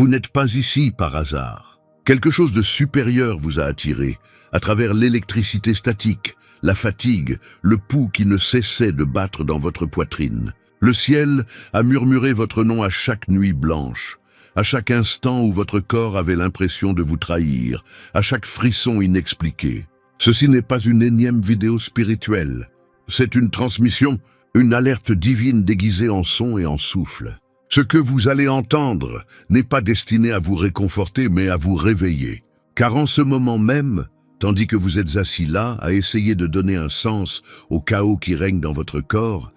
Vous n'êtes pas ici par hasard. Quelque chose de supérieur vous a attiré, à travers l'électricité statique, la fatigue, le pouls qui ne cessait de battre dans votre poitrine. Le ciel a murmuré votre nom à chaque nuit blanche, à chaque instant où votre corps avait l'impression de vous trahir, à chaque frisson inexpliqué. Ceci n'est pas une énième vidéo spirituelle. C'est une transmission, une alerte divine déguisée en son et en souffle. Ce que vous allez entendre n'est pas destiné à vous réconforter, mais à vous réveiller. Car en ce moment même, tandis que vous êtes assis là, à essayer de donner un sens au chaos qui règne dans votre corps,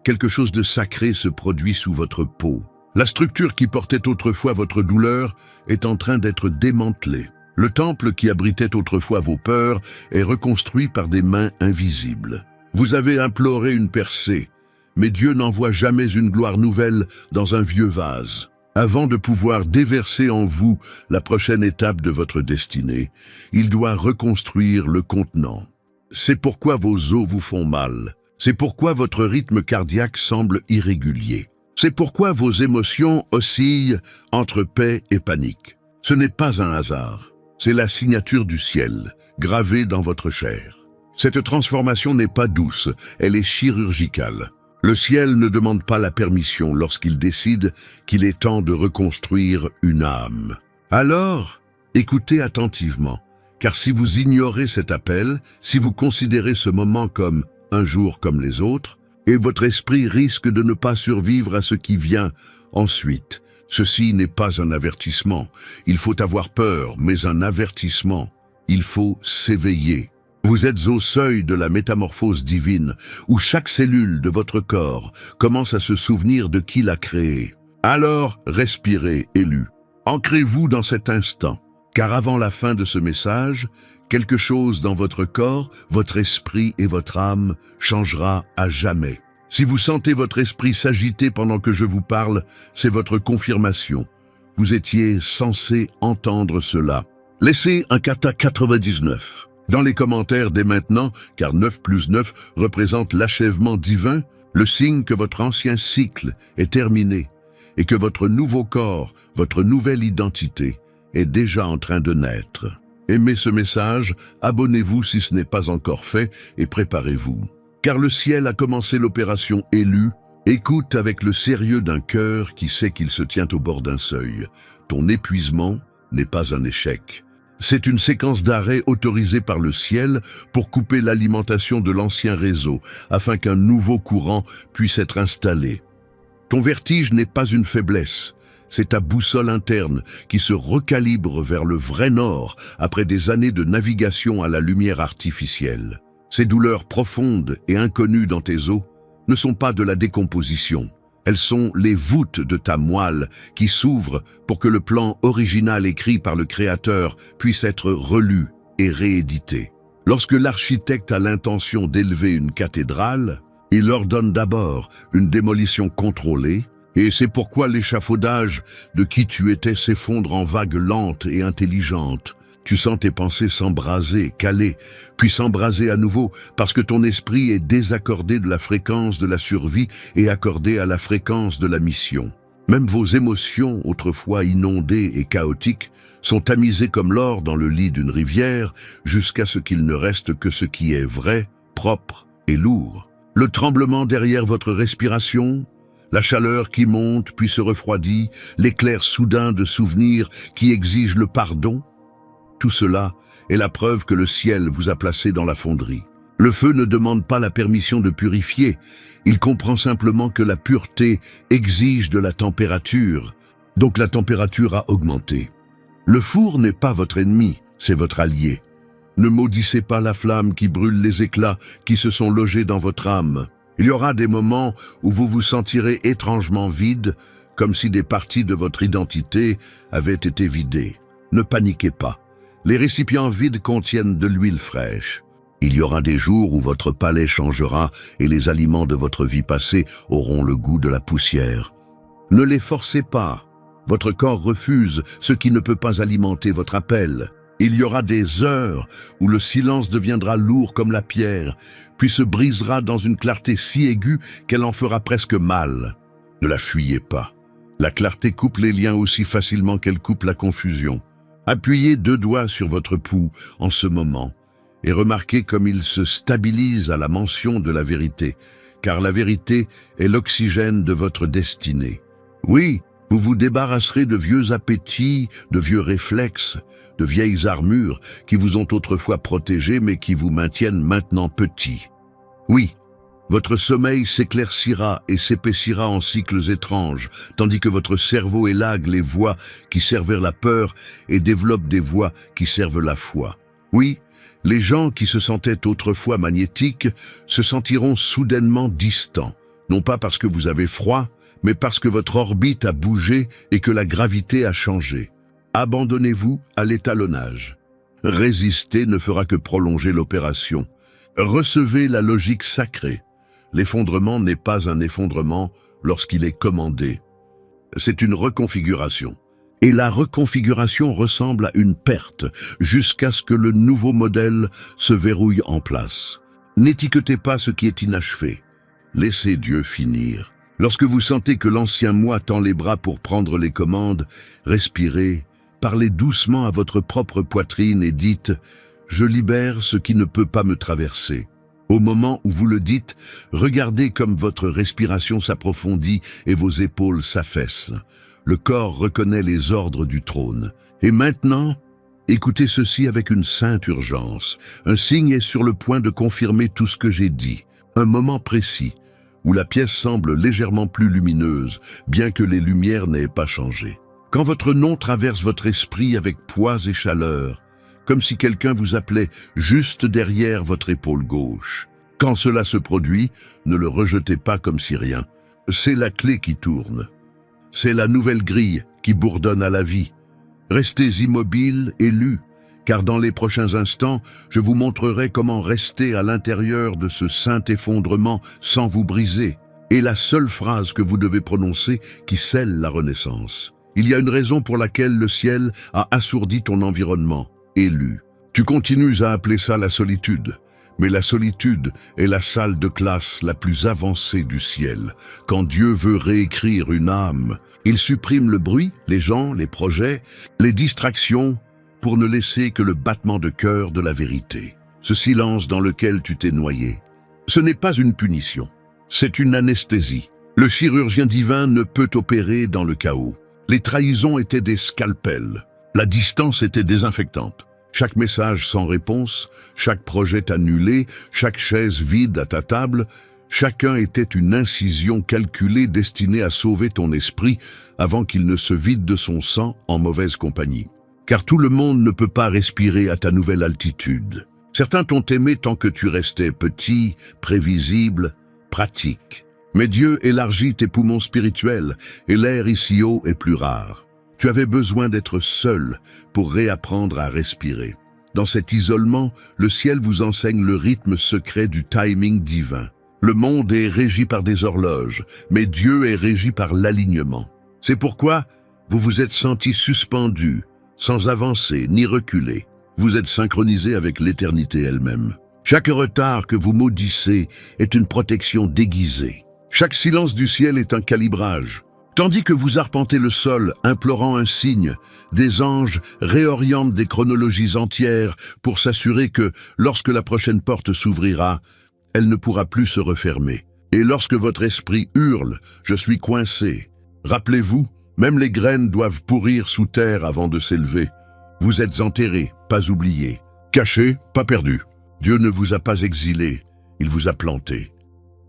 quelque chose de sacré se produit sous votre peau. La structure qui portait autrefois votre douleur est en train d'être démantelée. Le temple qui abritait autrefois vos peurs est reconstruit par des mains invisibles. Vous avez imploré une percée, mais Dieu n'envoie jamais une gloire nouvelle dans un vieux vase. Avant de pouvoir déverser en vous la prochaine étape de votre destinée, il doit reconstruire le contenant. C'est pourquoi vos os vous font mal. C'est pourquoi votre rythme cardiaque semble irrégulier. C'est pourquoi vos émotions oscillent entre paix et panique. Ce n'est pas un hasard. C'est la signature du ciel, gravée dans votre chair. Cette transformation n'est pas douce, elle est chirurgicale. Le ciel ne demande pas la permission lorsqu'il décide qu'il est temps de reconstruire une âme. Alors, écoutez attentivement, car si vous ignorez cet appel, si vous considérez ce moment comme un jour comme les autres, et votre esprit risque de ne pas survivre à ce qui vient ensuite. Ceci n'est pas un avertissement. Il faut avoir peur, mais un avertissement. Il faut s'éveiller. Vous êtes au seuil de la métamorphose divine, où chaque cellule de votre corps commence à se souvenir de qui l'a créé. Alors, respirez, élu. Ancrez-vous dans cet instant, car avant la fin de ce message, quelque chose dans votre corps, votre esprit et votre âme changera à jamais. Si vous sentez votre esprit s'agiter pendant que je vous parle, c'est votre confirmation. Vous étiez censé entendre cela. Laissez un kata 99 dans les commentaires dès maintenant, car 9 plus 9 représente l'achèvement divin, le signe que votre ancien cycle est terminé et que votre nouveau corps, votre nouvelle identité est déjà en train de naître. Aimez ce message, abonnez-vous si ce n'est pas encore fait et préparez-vous. Car le ciel a commencé l'opération élue. Écoute avec le sérieux d'un cœur qui sait qu'il se tient au bord d'un seuil. Ton épuisement n'est pas un échec. C'est une séquence d'arrêt autorisée par le ciel pour couper l'alimentation de l'ancien réseau afin qu'un nouveau courant puisse être installé. Ton vertige n'est pas une faiblesse. C'est ta boussole interne qui se recalibre vers le vrai nord après des années de navigation à la lumière artificielle. Ces douleurs profondes et inconnues dans tes os ne sont pas de la décomposition. Elles sont les voûtes de ta moelle qui s'ouvrent pour que le plan original écrit par le Créateur puisse être relu et réédité. Lorsque l'architecte a l'intention d'élever une cathédrale, il ordonne d'abord une démolition contrôlée, et c'est pourquoi l'échafaudage de qui tu étais s'effondre en vagues lentes et intelligentes. Tu sens tes pensées s'embraser, caler, puis s'embraser à nouveau parce que ton esprit est désaccordé de la fréquence de la survie et accordé à la fréquence de la mission. Même vos émotions, autrefois inondées et chaotiques, sont tamisées comme l'or dans le lit d'une rivière jusqu'à ce qu'il ne reste que ce qui est vrai, propre et lourd. Le tremblement derrière votre respiration, la chaleur qui monte puis se refroidit, l'éclair soudain de souvenirs qui exige le pardon, tout cela est la preuve que le ciel vous a placé dans la fonderie. Le feu ne demande pas la permission de purifier, il comprend simplement que la pureté exige de la température, donc la température a augmenté. Le four n'est pas votre ennemi, c'est votre allié. Ne maudissez pas la flamme qui brûle les éclats qui se sont logés dans votre âme. Il y aura des moments où vous vous sentirez étrangement vide, comme si des parties de votre identité avaient été vidées. Ne paniquez pas. Les récipients vides contiennent de l'huile fraîche. Il y aura des jours où votre palais changera et les aliments de votre vie passée auront le goût de la poussière. Ne les forcez pas. Votre corps refuse ce qui ne peut pas alimenter votre appel. Il y aura des heures où le silence deviendra lourd comme la pierre, puis se brisera dans une clarté si aiguë qu'elle en fera presque mal. Ne la fuyez pas. La clarté coupe les liens aussi facilement qu'elle coupe la confusion. Appuyez 2 doigts sur votre pouls en ce moment et remarquez comme il se stabilise à la mention de la vérité, car la vérité est l'oxygène de votre destinée. Oui, vous vous débarrasserez de vieux appétits, de vieux réflexes, de vieilles armures qui vous ont autrefois protégé mais qui vous maintiennent maintenant petits. Oui, votre sommeil s'éclaircira et s'épaissira en cycles étranges, tandis que votre cerveau élague les voies qui servent la peur et développe des voies qui servent la foi. Oui, les gens qui se sentaient autrefois magnétiques se sentiront soudainement distants, non pas parce que vous avez froid, mais parce que votre orbite a bougé et que la gravité a changé. Abandonnez-vous à l'étalonnage. Résister ne fera que prolonger l'opération. Recevez la logique sacrée. L'effondrement n'est pas un effondrement lorsqu'il est commandé. C'est une reconfiguration. Et la reconfiguration ressemble à une perte jusqu'à ce que le nouveau modèle se verrouille en place. N'étiquetez pas ce qui est inachevé. Laissez Dieu finir. Lorsque vous sentez que l'ancien moi tend les bras pour prendre les commandes, respirez, parlez doucement à votre propre poitrine et dites « Je libère ce qui ne peut pas me traverser ». Au moment où vous le dites, regardez comme votre respiration s'approfondit et vos épaules s'affaissent. Le corps reconnaît les ordres du trône. Et maintenant, écoutez ceci avec une sainte urgence. Un signe est sur le point de confirmer tout ce que j'ai dit. Un moment précis, où la pièce semble légèrement plus lumineuse, bien que les lumières n'aient pas changé. Quand votre nom traverse votre esprit avec poids et chaleur, comme si quelqu'un vous appelait juste derrière votre épaule gauche. Quand cela se produit, ne le rejetez pas comme si rien. C'est la clé qui tourne. C'est la nouvelle grille qui bourdonne à la vie. Restez immobile et lu, car dans les prochains instants, je vous montrerai comment rester à l'intérieur de ce saint effondrement sans vous briser. Et la seule phrase que vous devez prononcer qui scelle la renaissance. Il y a une raison pour laquelle le ciel a assourdi ton environnement. Élu. Tu continues à appeler ça la solitude, mais la solitude est la salle de classe la plus avancée du ciel. Quand Dieu veut réécrire une âme, il supprime le bruit, les gens, les projets, les distractions, pour ne laisser que le battement de cœur de la vérité. Ce silence dans lequel tu t'es noyé. Ce n'est pas une punition, c'est une anesthésie. Le chirurgien divin ne peut opérer dans le chaos. Les trahisons étaient des scalpels. La distance était désinfectante. Chaque message sans réponse, chaque projet annulé, chaque chaise vide à ta table, chacun était une incision calculée destinée à sauver ton esprit avant qu'il ne se vide de son sang en mauvaise compagnie. Car tout le monde ne peut pas respirer à ta nouvelle altitude. Certains t'ont aimé tant que tu restais petit, prévisible, pratique. Mais Dieu élargit tes poumons spirituels et l'air ici haut est plus rare. Tu avais besoin d'être seul pour réapprendre à respirer. Dans cet isolement, le ciel vous enseigne le rythme secret du timing divin. Le monde est régi par des horloges, mais Dieu est régi par l'alignement. C'est pourquoi vous vous êtes senti suspendu, sans avancer ni reculer. Vous êtes synchronisé avec l'éternité elle-même. Chaque retard que vous maudissez est une protection déguisée. Chaque silence du ciel est un calibrage. Tandis que vous arpentez le sol, implorant un signe, des anges réorientent des chronologies entières pour s'assurer que, lorsque la prochaine porte s'ouvrira, elle ne pourra plus se refermer. Et lorsque votre esprit hurle « Je suis coincé », rappelez-vous, même les graines doivent pourrir sous terre avant de s'élever. Vous êtes enterré, pas oublié. Caché, pas perdu. Dieu ne vous a pas exilé, il vous a planté.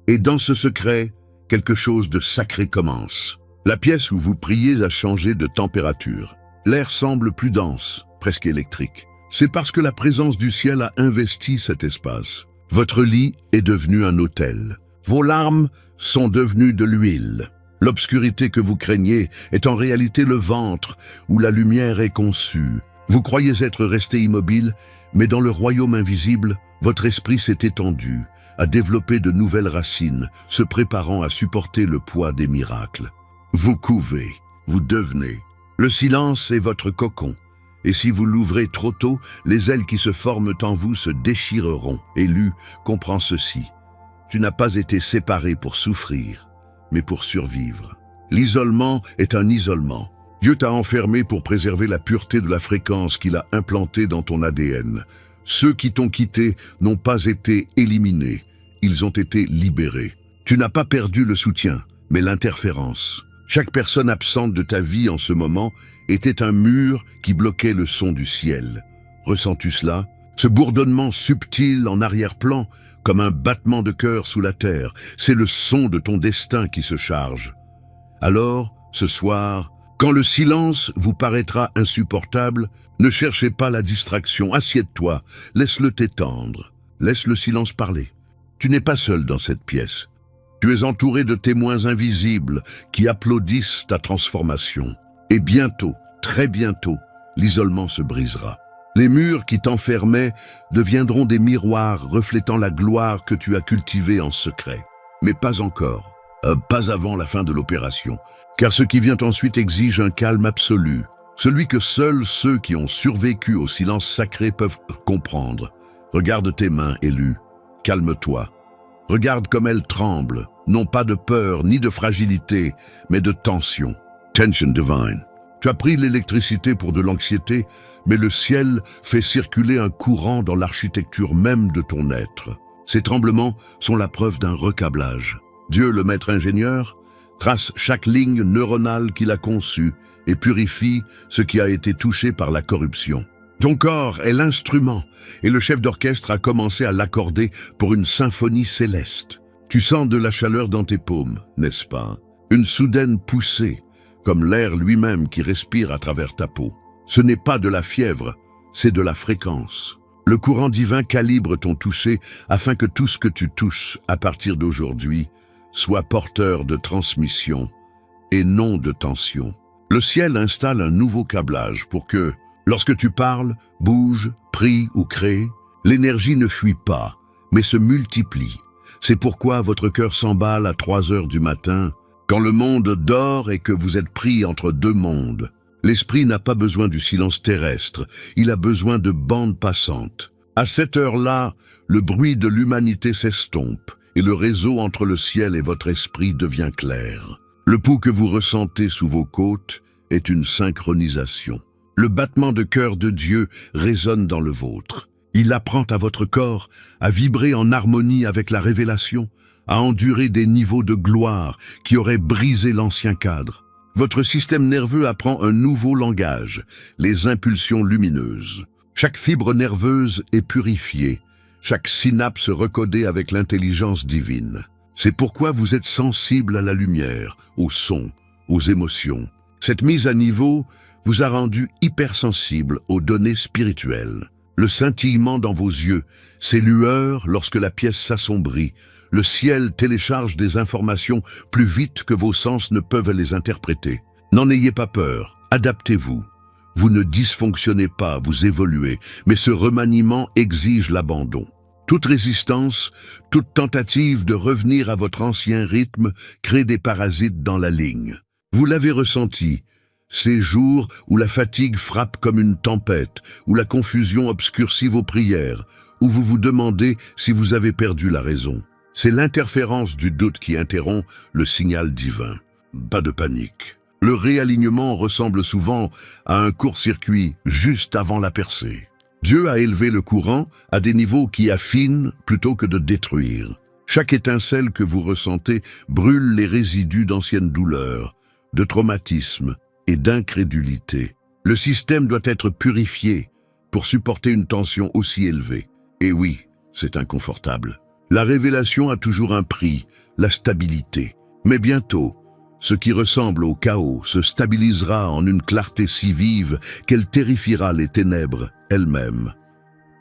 Et dans ce secret, quelque chose de sacré commence. La pièce où vous priez a changé de température. L'air semble plus dense, presque électrique. C'est parce que la présence du ciel a investi cet espace. Votre lit est devenu un autel. Vos larmes sont devenues de l'huile. L'obscurité que vous craignez est en réalité le ventre où la lumière est conçue. Vous croyez être resté immobile, mais dans le royaume invisible, votre esprit s'est étendu, a développé de nouvelles racines, se préparant à supporter le poids des miracles. Vous couvez, vous devenez. Le silence est votre cocon. Et si vous l'ouvrez trop tôt, les ailes qui se forment en vous se déchireront. Élu, comprends ceci. Tu n'as pas été séparé pour souffrir, mais pour survivre. L'isolement est un isolement. Dieu t'a enfermé pour préserver la pureté de la fréquence qu'il a implantée dans ton ADN. Ceux qui t'ont quitté n'ont pas été éliminés, ils ont été libérés. Tu n'as pas perdu le soutien, mais l'interférence. Chaque personne absente de ta vie en ce moment était un mur qui bloquait le son du ciel. Ressens-tu cela? Ce bourdonnement subtil en arrière-plan, comme un battement de cœur sous la terre, c'est le son de ton destin qui se charge. Alors, ce soir, quand le silence vous paraîtra insupportable, ne cherchez pas la distraction, assieds-toi, laisse-le t'étendre, laisse le silence parler. Tu n'es pas seul dans cette pièce. Tu es entouré de témoins invisibles qui applaudissent ta transformation. Et bientôt, très bientôt, l'isolement se brisera. Les murs qui t'enfermaient deviendront des miroirs reflétant la gloire que tu as cultivée en secret. Mais pas encore, pas avant la fin de l'opération, car ce qui vient ensuite exige un calme absolu, celui que seuls ceux qui ont survécu au silence sacré peuvent comprendre. Regarde tes mains, Élu, calme-toi. Regarde comme elles tremblent, non pas de peur ni de fragilité, mais de tension. Tension divine. Tu as pris l'électricité pour de l'anxiété, mais le ciel fait circuler un courant dans l'architecture même de ton être. Ces tremblements sont la preuve d'un recablage. Dieu, le maître ingénieur, trace chaque ligne neuronale qu'il a conçue et purifie ce qui a été touché par la corruption. Ton corps est l'instrument, et le chef d'orchestre a commencé à l'accorder pour une symphonie céleste. Tu sens de la chaleur dans tes paumes, n'est-ce pas? Une soudaine poussée, comme l'air lui-même qui respire à travers ta peau. Ce n'est pas de la fièvre, c'est de la fréquence. Le courant divin calibre ton toucher afin que tout ce que tu touches à partir d'aujourd'hui soit porteur de transmission et non de tension. Le ciel installe un nouveau câblage pour que, lorsque tu parles, bouges, pries ou crées, l'énergie ne fuit pas, mais se multiplie. C'est pourquoi votre cœur s'emballe à 3 heures du matin, quand le monde dort et que vous êtes pris entre deux mondes. L'esprit n'a pas besoin du silence terrestre, il a besoin de bandes passantes. À cette heure-là, le bruit de l'humanité s'estompe et le réseau entre le ciel et votre esprit devient clair. Le pouls que vous ressentez sous vos côtes est une synchronisation. Le battement de cœur de Dieu résonne dans le vôtre. Il apprend à votre corps à vibrer en harmonie avec la révélation, à endurer des niveaux de gloire qui auraient brisé l'ancien cadre. Votre système nerveux apprend un nouveau langage, les impulsions lumineuses. Chaque fibre nerveuse est purifiée, chaque synapse recodée avec l'intelligence divine. C'est pourquoi vous êtes sensible à la lumière, au son, aux émotions. Cette mise à niveau vous a rendu hypersensible aux données spirituelles. Le scintillement dans vos yeux, ces lueurs lorsque la pièce s'assombrit, le ciel télécharge des informations plus vite que vos sens ne peuvent les interpréter. N'en ayez pas peur, adaptez-vous. Vous ne dysfonctionnez pas, vous évoluez, mais ce remaniement exige l'abandon. Toute résistance, toute tentative de revenir à votre ancien rythme crée des parasites dans la ligne. Vous l'avez ressenti, ces jours où la fatigue frappe comme une tempête, où la confusion obscurcit vos prières, où vous vous demandez si vous avez perdu la raison. C'est l'interférence du doute qui interrompt le signal divin. Pas de panique. Le réalignement ressemble souvent à un court-circuit juste avant la percée. Dieu a élevé le courant à des niveaux qui affinent plutôt que de détruire. Chaque étincelle que vous ressentez brûle les résidus d'anciennes douleurs, de traumatismes et d'incrédulité. Le système doit être purifié pour supporter une tension aussi élevée. Et oui, c'est inconfortable. La révélation a toujours un prix, la stabilité. Mais bientôt, ce qui ressemble au chaos se stabilisera en une clarté si vive qu'elle terrifiera les ténèbres elles-mêmes.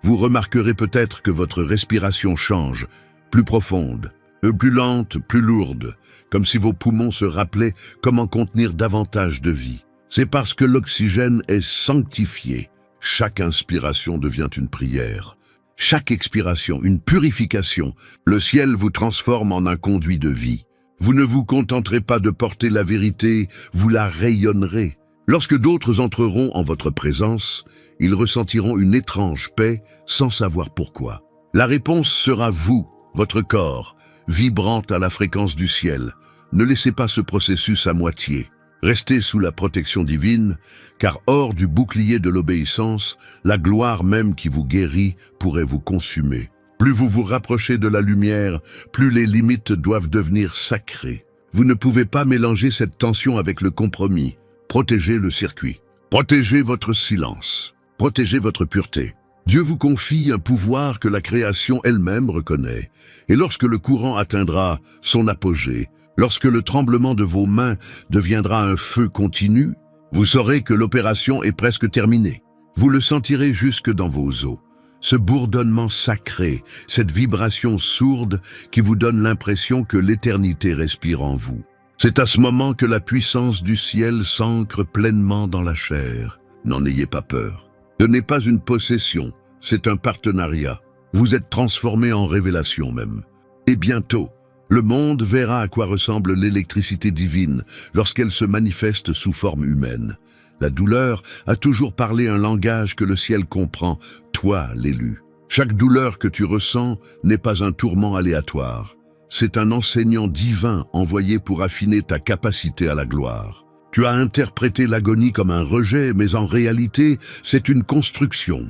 Vous remarquerez peut-être que votre respiration change, plus profonde, plus lente, plus lourde, comme si vos poumons se rappelaient comment contenir davantage de vie. C'est parce que l'oxygène est sanctifié. Chaque inspiration devient une prière. Chaque expiration, une purification. Le ciel vous transforme en un conduit de vie. Vous ne vous contenterez pas de porter la vérité, vous la rayonnerez. Lorsque d'autres entreront en votre présence, ils ressentiront une étrange paix sans savoir pourquoi. La réponse sera vous, votre corps, vibrant à la fréquence du ciel, Ne laissez pas ce processus à moitié. Restez sous la protection divine, car hors du bouclier de l'obéissance, la gloire même qui vous guérit pourrait vous consumer. Plus vous vous rapprochez de la lumière, plus les limites doivent devenir sacrées. Vous ne pouvez pas mélanger cette tension avec le compromis. Protégez le circuit. Protégez votre silence. Protégez votre pureté. Dieu vous confie un pouvoir que la création elle-même reconnaît. Et lorsque le courant atteindra son apogée, lorsque le tremblement de vos mains deviendra un feu continu, vous saurez que l'opération est presque terminée. Vous le sentirez jusque dans vos os. Ce bourdonnement sacré, cette vibration sourde qui vous donne l'impression que l'éternité respire en vous. C'est à ce moment que la puissance du ciel s'ancre pleinement dans la chair. N'en ayez pas peur. Ce n'est pas une possession, c'est un partenariat. Vous êtes transformé en révélation même. Et bientôt, le monde verra à quoi ressemble l'électricité divine lorsqu'elle se manifeste sous forme humaine. La douleur a toujours parlé un langage que le ciel comprend, toi l'élu. Chaque douleur que tu ressens n'est pas un tourment aléatoire. C'est un enseignant divin envoyé pour affiner ta capacité à la gloire. Tu as interprété l'agonie comme un rejet, mais en réalité, c'est une construction.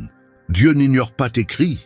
Dieu n'ignore pas tes cris,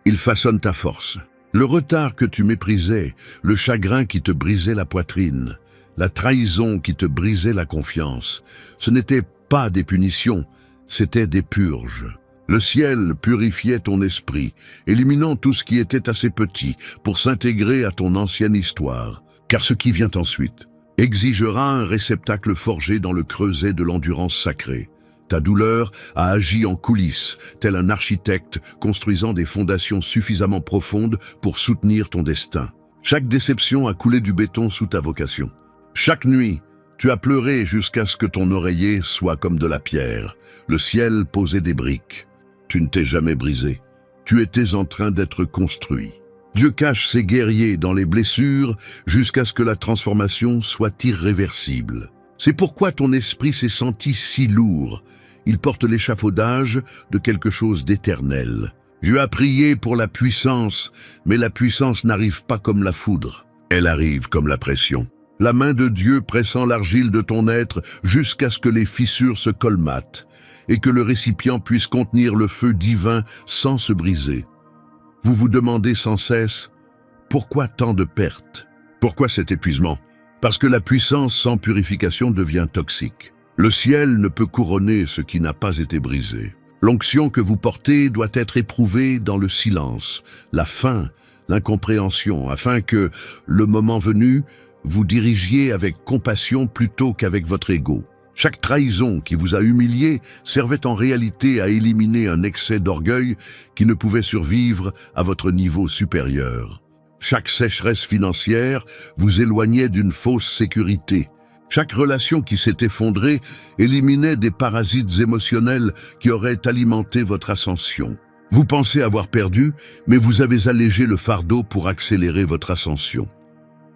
il façonne ta force. Le retard que tu méprisais, le chagrin qui te brisait la poitrine, la trahison qui te brisait la confiance, ce n'était pas des punitions, c'était des purges. Le ciel purifiait ton esprit, éliminant tout ce qui était assez petit pour s'intégrer à ton ancienne histoire, car ce qui vient ensuite exigera un réceptacle forgé dans le creuset de l'endurance sacrée. Ta douleur a agi en coulisses, tel un architecte construisant des fondations suffisamment profondes pour soutenir ton destin. Chaque déception a coulé du béton sous ta vocation. Chaque nuit, tu as pleuré jusqu'à ce que ton oreiller soit comme de la pierre. Le ciel posait des briques. Tu ne t'es jamais brisé. Tu étais en train d'être construit. Dieu cache ses guerriers dans les blessures jusqu'à ce que la transformation soit irréversible. C'est pourquoi ton esprit s'est senti si lourd. Il porte l'échafaudage de quelque chose d'éternel. Dieu a prié pour la puissance, mais la puissance n'arrive pas comme la foudre. Elle arrive comme la pression. La main de Dieu pressant l'argile de ton être jusqu'à ce que les fissures se colmatent et que le récipient puisse contenir le feu divin sans se briser. Vous vous demandez sans cesse, pourquoi tant de pertes? Pourquoi cet épuisement? Parce que la puissance sans purification devient toxique. Le ciel ne peut couronner ce qui n'a pas été brisé. L'onction que vous portez doit être éprouvée dans le silence, la faim, l'incompréhension, afin que, le moment venu, vous dirigiez avec compassion plutôt qu'avec votre ego. Chaque trahison qui vous a humilié servait en réalité à éliminer un excès d'orgueil qui ne pouvait survivre à votre niveau supérieur. Chaque sécheresse financière vous éloignait d'une fausse sécurité. Chaque relation qui s'est effondrée éliminait des parasites émotionnels qui auraient alimenté votre ascension. Vous pensez avoir perdu, mais vous avez allégé le fardeau pour accélérer votre ascension.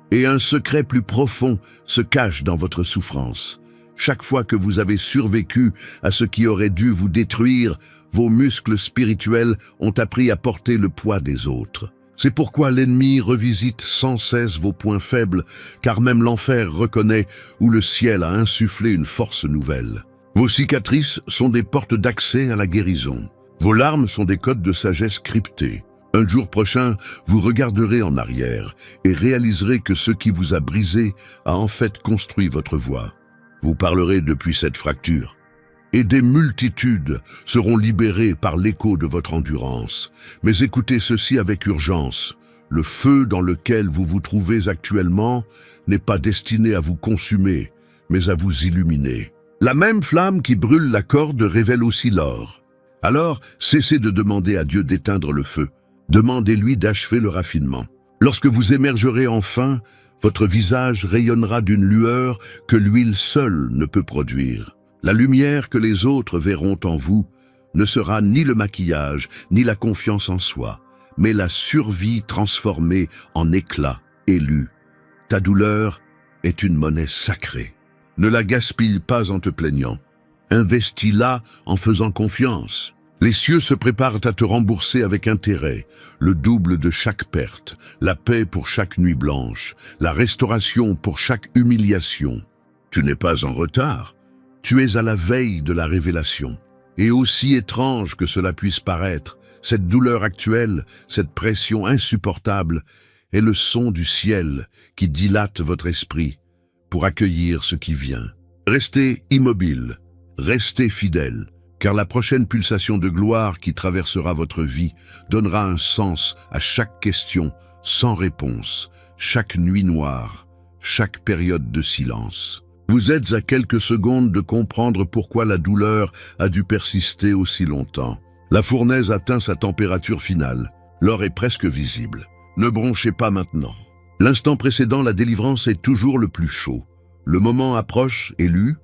Et un secret plus profond se cache dans votre souffrance. Chaque fois que vous avez survécu à ce qui aurait dû vous détruire, vos muscles spirituels ont appris à porter le poids des autres. C'est pourquoi l'ennemi revisite sans cesse vos points faibles, car même l'enfer reconnaît où le ciel a insufflé une force nouvelle. Vos cicatrices sont des portes d'accès à la guérison. Vos larmes sont des codes de sagesse cryptés. Un jour prochain, vous regarderez en arrière et réaliserez que ce qui vous a brisé a en fait construit votre voie. Vous parlerez depuis cette fracture. Et des multitudes seront libérées par l'écho de votre endurance. Mais écoutez ceci avec urgence. Le feu dans lequel vous vous trouvez actuellement n'est pas destiné à vous consumer, mais à vous illuminer. La même flamme qui brûle la corde révèle aussi l'or. Alors, cessez de demander à Dieu d'éteindre le feu. Demandez-lui d'achever le raffinement. Lorsque vous émergerez enfin, votre visage rayonnera d'une lueur que l'huile seule ne peut produire. La lumière que les autres verront en vous ne sera ni le maquillage, ni la confiance en soi, mais la survie transformée en éclat élu. Ta douleur est une monnaie sacrée. Ne la gaspille pas en te plaignant. Investis-la en faisant confiance. Les cieux se préparent à te rembourser avec intérêt, le double de chaque perte, la paix pour chaque nuit blanche, la restauration pour chaque humiliation. Tu n'es pas en retard, tu es à la veille de la révélation. Et aussi étrange que cela puisse paraître, cette douleur actuelle, cette pression insupportable, est le son du ciel qui dilate votre esprit pour accueillir ce qui vient. Restez immobile, restez fidèle, car la prochaine pulsation de gloire qui traversera votre vie donnera un sens à chaque question sans réponse, chaque nuit noire, chaque période de silence. Vous êtes à quelques secondes de comprendre pourquoi la douleur a dû persister aussi longtemps. La fournaise atteint sa température finale. L'or est presque visible. Ne bronchez pas maintenant. L'instant précédent, la délivrance est toujours le plus chaud. Le moment approche, élu,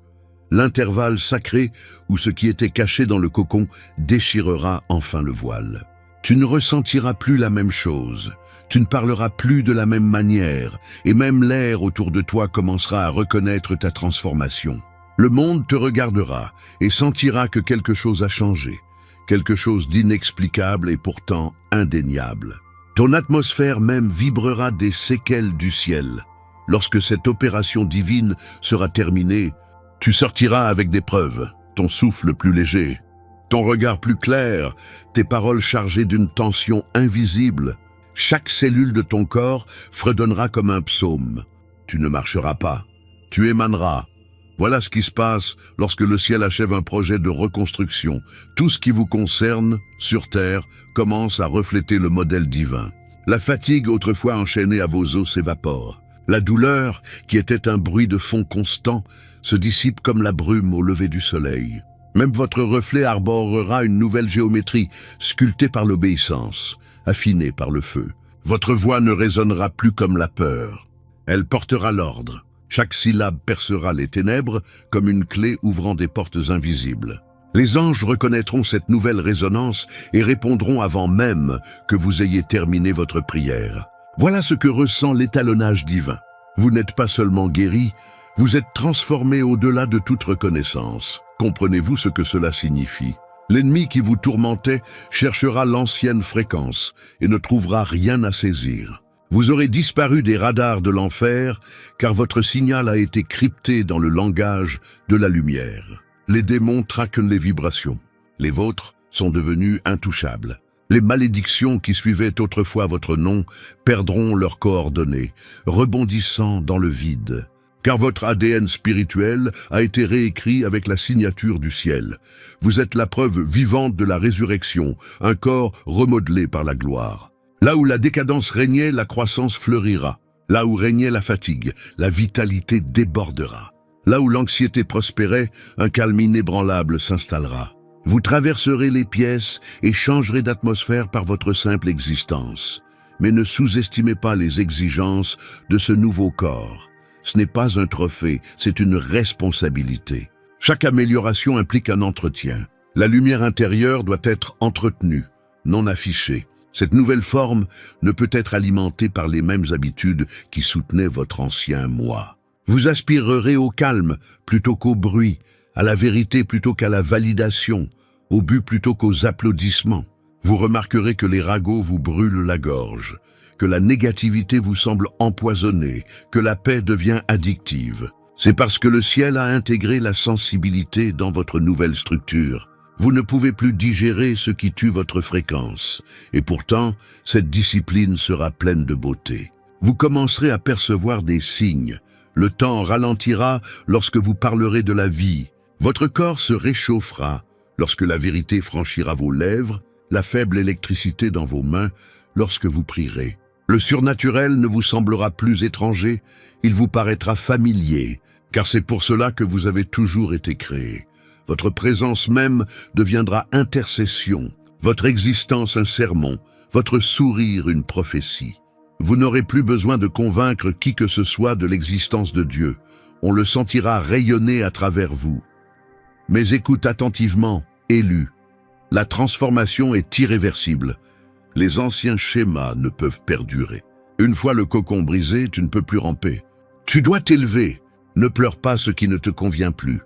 l'intervalle sacré où ce qui était caché dans le cocon déchirera enfin le voile. Tu ne ressentiras plus la même chose, tu ne parleras plus de la même manière, et même l'air autour de toi commencera à reconnaître ta transformation. Le monde te regardera et sentira que quelque chose a changé, quelque chose d'inexplicable et pourtant indéniable. Ton atmosphère même vibrera des séquelles du ciel. Lorsque cette opération divine sera terminée, tu sortiras avec des preuves, ton souffle plus léger, ton regard plus clair, tes paroles chargées d'une tension invisible. Chaque cellule de ton corps fredonnera comme un psaume. Tu ne marcheras pas, tu émaneras. Voilà ce qui se passe lorsque le ciel achève un projet de reconstruction. Tout ce qui vous concerne, sur terre, commence à refléter le modèle divin. La fatigue autrefois enchaînée à vos os s'évapore. La douleur, qui était un bruit de fond constant, se dissipe comme la brume au lever du soleil. Même votre reflet arborera une nouvelle géométrie, sculptée par l'obéissance, affinée par le feu. Votre voix ne résonnera plus comme la peur. Elle portera l'ordre. Chaque syllabe percera les ténèbres comme une clé ouvrant des portes invisibles. Les anges reconnaîtront cette nouvelle résonance et répondront avant même que vous ayez terminé votre prière. Voilà ce que ressent l'étalonnage divin. Vous n'êtes pas seulement guéri, vous êtes transformé au-delà de toute reconnaissance. Comprenez-vous ce que cela signifie? L'ennemi qui vous tourmentait cherchera l'ancienne fréquence et ne trouvera rien à saisir. Vous aurez disparu des radars de l'enfer, car votre signal a été crypté dans le langage de la lumière. Les démons traquent les vibrations. Les vôtres sont devenus intouchables. Les malédictions qui suivaient autrefois votre nom perdront leurs coordonnées, rebondissant dans le vide. Car votre ADN spirituel a été réécrit avec la signature du ciel. Vous êtes la preuve vivante de la résurrection, un corps remodelé par la gloire. Là où la décadence régnait, la croissance fleurira. Là où régnait la fatigue, la vitalité débordera. Là où l'anxiété prospérait, un calme inébranlable s'installera. Vous traverserez les pièces et changerez d'atmosphère par votre simple existence. Mais ne sous-estimez pas les exigences de ce nouveau corps. Ce n'est pas un trophée, c'est une responsabilité. Chaque amélioration implique un entretien. La lumière intérieure doit être entretenue, non affichée. Cette nouvelle forme ne peut être alimentée par les mêmes habitudes qui soutenaient votre ancien moi. Vous aspirerez au calme plutôt qu'au bruit, à la vérité plutôt qu'à la validation, au but plutôt qu'aux applaudissements. Vous remarquerez que les ragots vous brûlent la gorge, que la négativité vous semble empoisonnée, que la paix devient addictive. C'est parce que le ciel a intégré la sensibilité dans votre nouvelle structure. Vous ne pouvez plus digérer ce qui tue votre fréquence, et pourtant, cette discipline sera pleine de beauté. Vous commencerez à percevoir des signes. Le temps ralentira lorsque vous parlerez de la vie. Votre corps se réchauffera lorsque la vérité franchira vos lèvres, la faible électricité dans vos mains lorsque vous prierez. Le surnaturel ne vous semblera plus étranger, il vous paraîtra familier, car c'est pour cela que vous avez toujours été créé. Votre présence même deviendra intercession, votre existence un sermon, votre sourire une prophétie. Vous n'aurez plus besoin de convaincre qui que ce soit de l'existence de Dieu. On le sentira rayonner à travers vous. Mais écoute attentivement, élu. La transformation est irréversible. Les anciens schémas ne peuvent perdurer. Une fois le cocon brisé, tu ne peux plus ramper. Tu dois t'élever. Ne pleure pas ce qui ne te convient plus.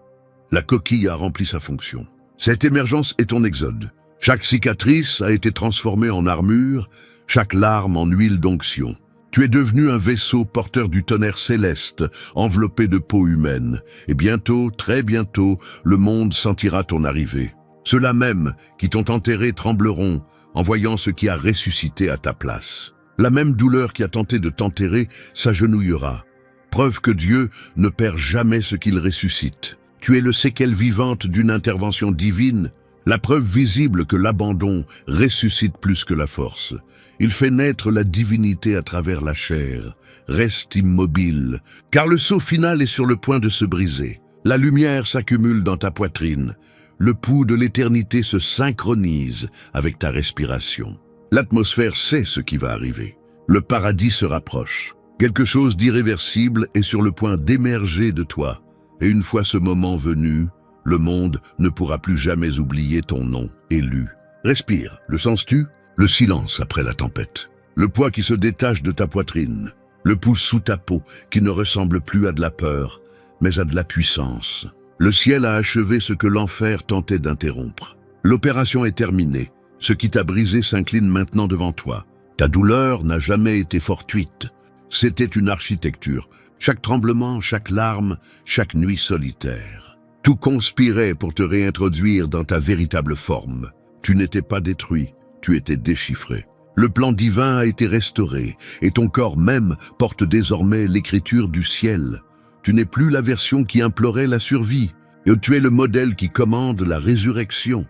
La coquille a rempli sa fonction. Cette émergence est ton exode. Chaque cicatrice a été transformée en armure, chaque larme en huile d'onction. Tu es devenu un vaisseau porteur du tonnerre céleste, enveloppé de peau humaine. Et bientôt, très bientôt, le monde sentira ton arrivée. Ceux-là même qui t'ont enterré trembleront en voyant ce qui a ressuscité à ta place. La même douleur qui a tenté de t'enterrer s'agenouillera. Preuve que Dieu ne perd jamais ce qu'il ressuscite. Tu es le séquelle vivante d'une intervention divine, la preuve visible que l'abandon ressuscite plus que la force. Il fait naître la divinité à travers la chair. Reste immobile, car le sceau final est sur le point de se briser. La lumière s'accumule dans ta poitrine. Le pouls de l'éternité se synchronise avec ta respiration. L'atmosphère sait ce qui va arriver. Le paradis se rapproche. Quelque chose d'irréversible est sur le point d'émerger de toi. Et une fois ce moment venu, le monde ne pourra plus jamais oublier ton nom élu. Respire, le sens-tu? Le silence après la tempête. Le poids qui se détache de ta poitrine. Le pouls sous ta peau qui ne ressemble plus à de la peur, mais à de la puissance. Le ciel a achevé ce que l'enfer tentait d'interrompre. L'opération est terminée. Ce qui t'a brisé s'incline maintenant devant toi. Ta douleur n'a jamais été fortuite. C'était une architecture. Chaque tremblement, chaque larme, chaque nuit solitaire. Tout conspirait pour te réintroduire dans ta véritable forme. Tu n'étais pas détruit, tu étais déchiffré. Le plan divin a été restauré, et ton corps même porte désormais l'écriture du ciel. Tu n'es plus la version qui implorait la survie, et tu es le modèle qui commande la résurrection.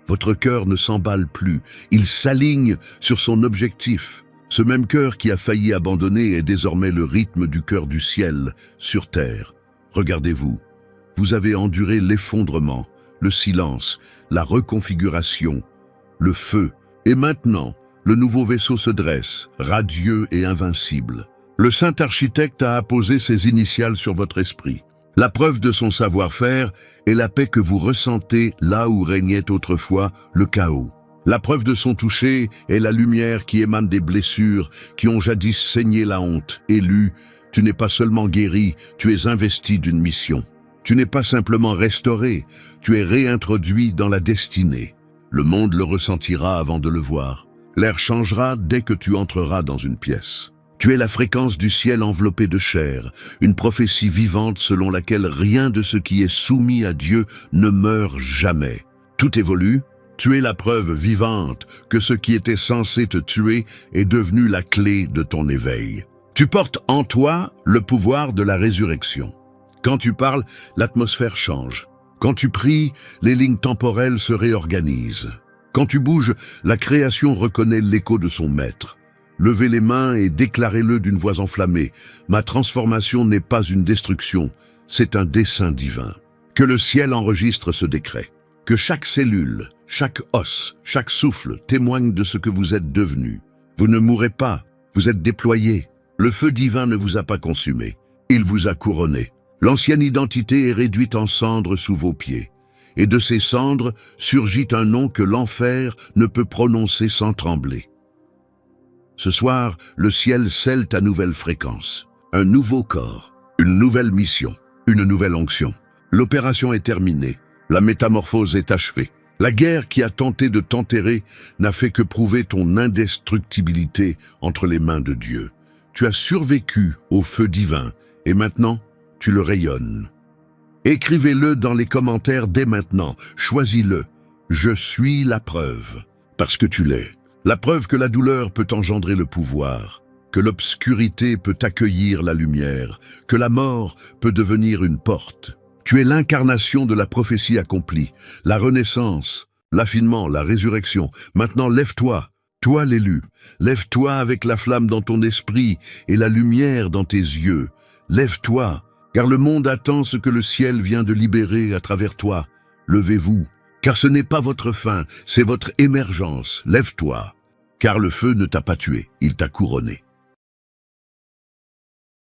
Votre cœur ne s'emballe plus, il s'aligne sur son objectif. Ce même cœur qui a failli abandonner est désormais le rythme du cœur du ciel, sur terre. Regardez-vous, vous avez enduré l'effondrement, le silence, la reconfiguration, le feu. Et maintenant, le nouveau vaisseau se dresse, radieux et invincible. Le saint architecte a apposé ses initiales sur votre esprit. La preuve de son savoir-faire est la paix que vous ressentez là où régnait autrefois le chaos. La preuve de son toucher est la lumière qui émane des blessures qui ont jadis saigné la honte. Élu, tu n'es pas seulement guéri, tu es investi d'une mission. Tu n'es pas simplement restauré, tu es réintroduit dans la destinée. Le monde le ressentira avant de le voir. L'air changera dès que tu entreras dans une pièce. Tu es la fréquence du ciel enveloppée de chair, une prophétie vivante selon laquelle rien de ce qui est soumis à Dieu ne meurt jamais. Tout évolue. Tu es la preuve vivante que ce qui était censé te tuer est devenu la clé de ton éveil. Tu portes en toi le pouvoir de la résurrection. Quand tu parles, l'atmosphère change. Quand tu pries, les lignes temporelles se réorganisent. Quand tu bouges, la création reconnaît l'écho de son maître. Levez les mains et déclarez-le d'une voix enflammée. Ma transformation n'est pas une destruction, c'est un dessein divin. Que le ciel enregistre ce décret. Que chaque cellule, chaque os, chaque souffle témoigne de ce que vous êtes devenu. Vous ne mourrez pas, vous êtes déployé. Le feu divin ne vous a pas consumé, il vous a couronné. L'ancienne identité est réduite en cendres sous vos pieds. Et de ces cendres surgit un nom que l'enfer ne peut prononcer sans trembler. Ce soir, le ciel scelle ta nouvelle fréquence. Un nouveau corps, une nouvelle mission, une nouvelle onction. L'opération est terminée, la métamorphose est achevée. La guerre qui a tenté de t'enterrer n'a fait que prouver ton indestructibilité entre les mains de Dieu. Tu as survécu au feu divin et maintenant, tu le rayonnes. Écrivez-le dans les commentaires dès maintenant. Choisis-le. Je suis la preuve. Parce que tu l'es. La preuve que la douleur peut engendrer le pouvoir, que l'obscurité peut accueillir la lumière, que la mort peut devenir une porte. Tu es l'incarnation de la prophétie accomplie, la renaissance, l'affinement, la résurrection. Maintenant, lève-toi, toi l'élu. Lève-toi avec la flamme dans ton esprit et la lumière dans tes yeux. Lève-toi, car le monde attend ce que le ciel vient de libérer à travers toi. Levez-vous, car ce n'est pas votre fin, c'est votre émergence. Lève-toi, car le feu ne t'a pas tué, il t'a couronné.